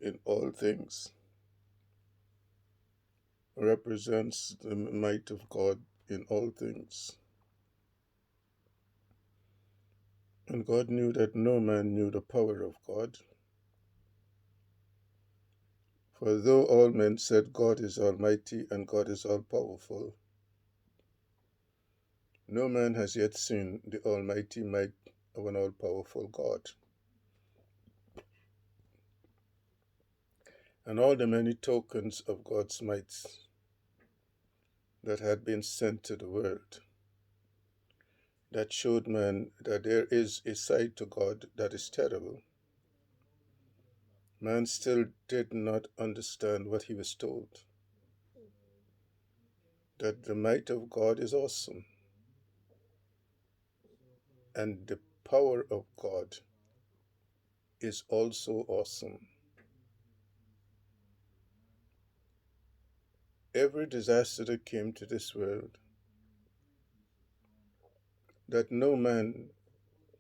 in all things represents the might of God in all things. And God knew that no man knew the power of God. For though all men said God is almighty and God is all powerful, no man has yet seen the almighty might of an all powerful God. And all the many tokens of God's might that had been sent to the world, that showed man that there is a side to God that is terrible, man still did not understand what he was told. That the might of God is awesome, and the power of God is also awesome. Every disaster that came to this world that no man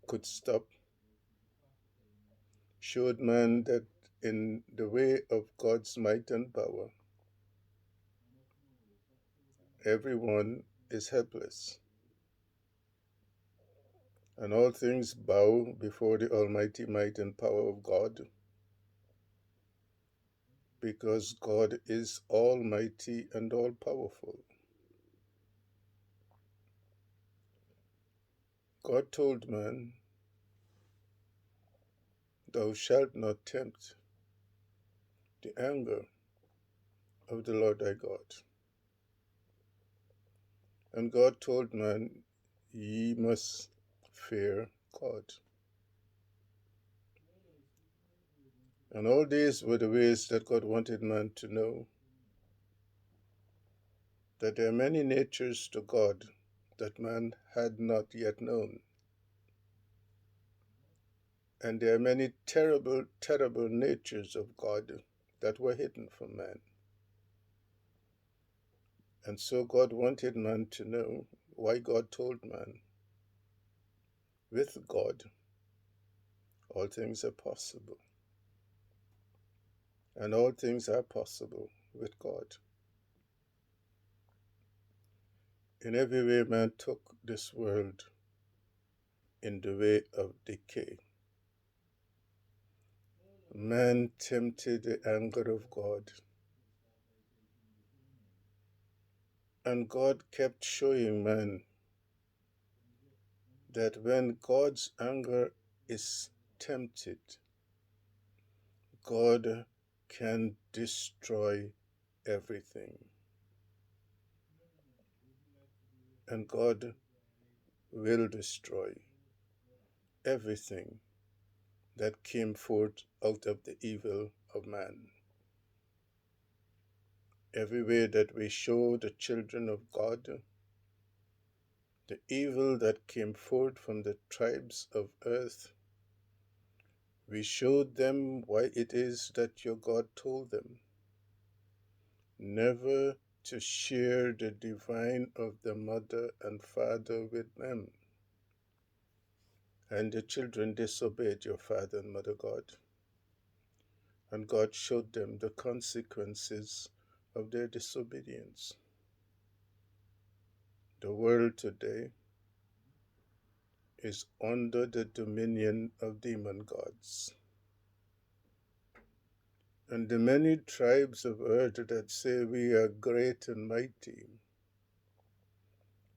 could stop showed man that in the way of God's might and power, everyone is helpless, and all things bow before the almighty might and power of God, because God is almighty and all powerful. God told man, "Thou shalt not tempt the anger of the Lord thy God." And God told man, "Ye must fear God." And all these were the ways that God wanted man to know that there are many natures to God that man had not yet known. And there are many terrible, terrible natures of God that were hidden from man. And so God wanted man to know why God told man, with God, all things are possible. And all things are possible with God. In every way, man took this world in the way of decay. Man tempted the anger of God. And God kept showing man that when God's anger is tempted, God can destroy everything. And God will destroy everything that came forth out of the evil of man. Every way that we show the children of God the evil that came forth from the tribes of earth, we showed them why it is that your God told them never to share the divine of the mother and father with them. And the children disobeyed your father and mother God. And God showed them the consequences of their disobedience. The world today is under the dominion of demon gods. And the many tribes of earth that say we are great and mighty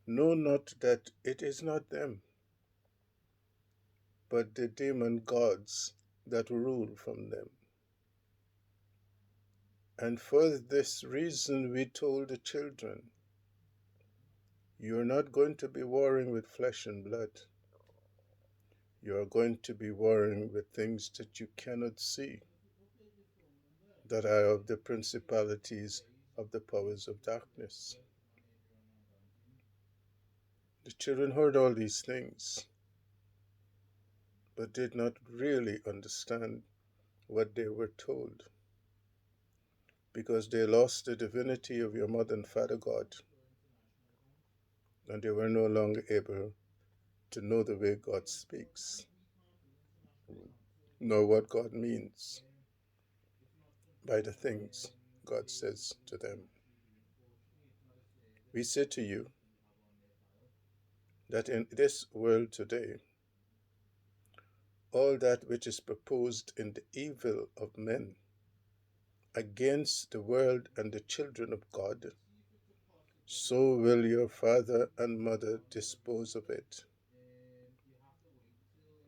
know not that it is not them, but the demon gods that rule from them. And for this reason we told the children, you're not going to be warring with flesh and blood. You are going to be warring with things that you cannot see, that are of the principalities of the powers of darkness. The children heard all these things, but did not really understand what they were told, because they lost the divinity of your mother and father God, and they were no longer able to know the way God speaks, nor what God means. by the things God says to them. We say to you that in this world today, all that which is proposed in the evil of men against the world and the children of God, so will your father and mother dispose of it.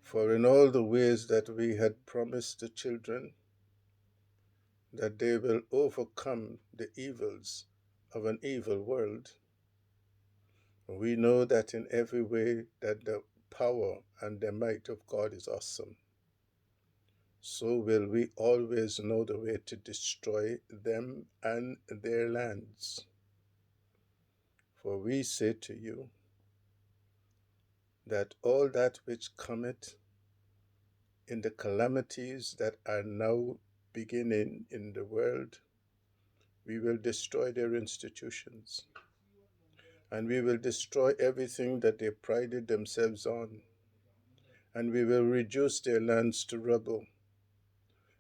For in all the ways that we had promised the children, that they will overcome the evils of an evil world, we know that in every way that the power and the might of God is awesome. So will we always know the way to destroy them and their lands. For we say to you that all that which cometh in the calamities that are now beginning in the world, we will destroy their institutions, and we will destroy everything that they prided themselves on, and we will reduce their lands to rubble,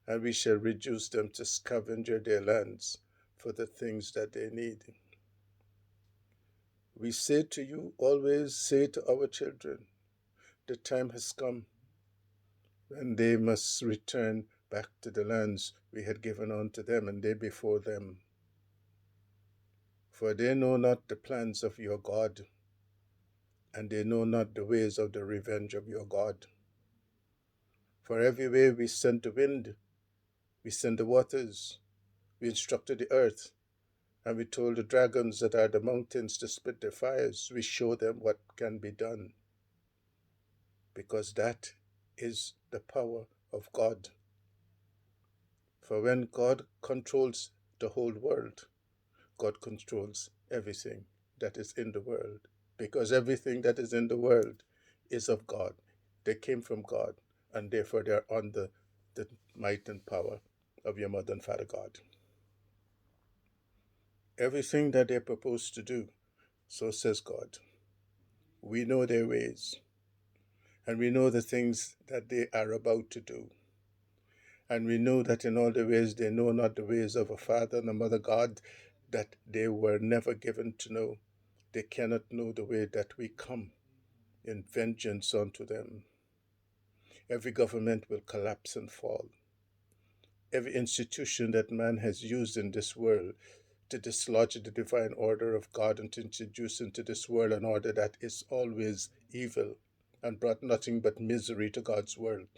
and we shall reduce them to scavenger their lands for the things that they need. We say to you, always say to our children, the time has come when they must return back to the lands we had given unto them, and they before them. For they know not the plans of your God, and they know not the ways of the revenge of your God. For every way we sent the wind, we sent the waters, we instructed the earth, and we told the dragons that are the mountains to spit their fires. We show them what can be done, because that is the power of God. For when God controls the whole world, God controls everything that is in the world, because everything that is in the world is of God. They came from God, and therefore they are under the might and power of your mother and father God. Everything that they propose to do, so says God, we know their ways, and we know the things that they are about to do. And we know that in all the ways they know not the ways of a father and a mother God, that they were never given to know. They cannot know the way that we come in vengeance unto them. Every government will collapse and fall. Every institution that man has used in this world to dislodge the divine order of God and to introduce into this world an order that is always evil and brought nothing but misery to God's world,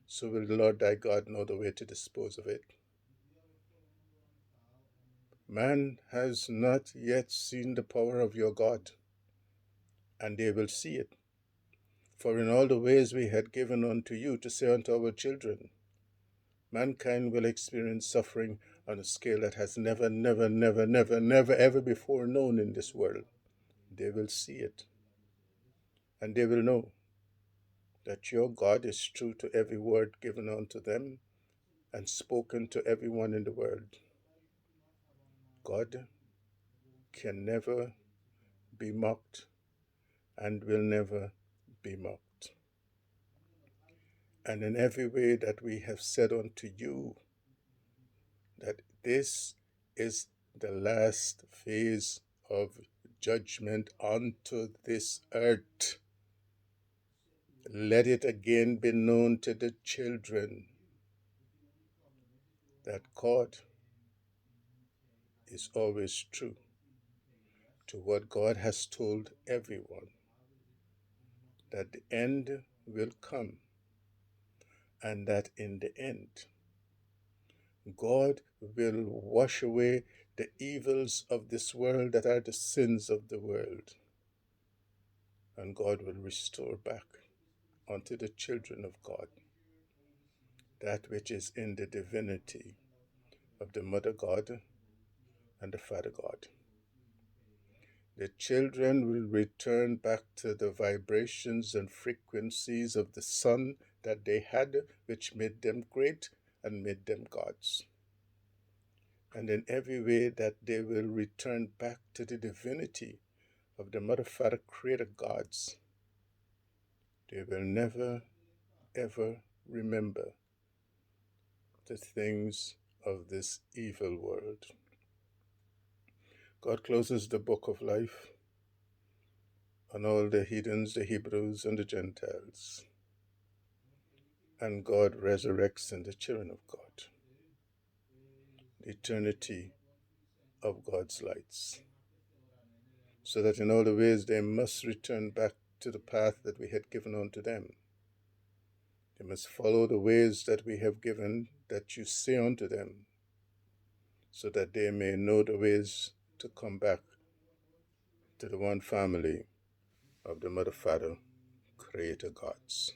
so will the Lord thy God know the way to dispose of it. Man has not yet seen the power of your God, and they will see it. For in all the ways we had given unto you to say unto our children, mankind will experience suffering on a scale that has never ever before known in this world. They will see it, and they will know that your God is true to every word given unto them and spoken to everyone in the world. God can never be mocked and will never be mocked. And in every way that we have said unto you that this is the last phase of judgment unto this earth, let it again be known to the children that God is always true to what God has told everyone, that the end will come, and that in the end, God will wash away the evils of this world that are the sins of the world, and God will restore back unto the children of God that which is in the divinity of the Mother God and the Father God. The children will return back to the vibrations and frequencies of the sun that they had, which made them great and made them gods. And in every way that they will return back to the divinity of the Mother, Father, Creator gods, they will never, ever remember the things of this evil world. God closes the book of life on all the heathens, the Hebrews, and the Gentiles. And God resurrects in the children of God the eternity of God's lights, so that in all the ways they must return back to the path that we had given unto them. They must follow the ways that we have given, that you say unto them, so that they may know the ways to come back to the one family of the Mother, Father, Creator gods.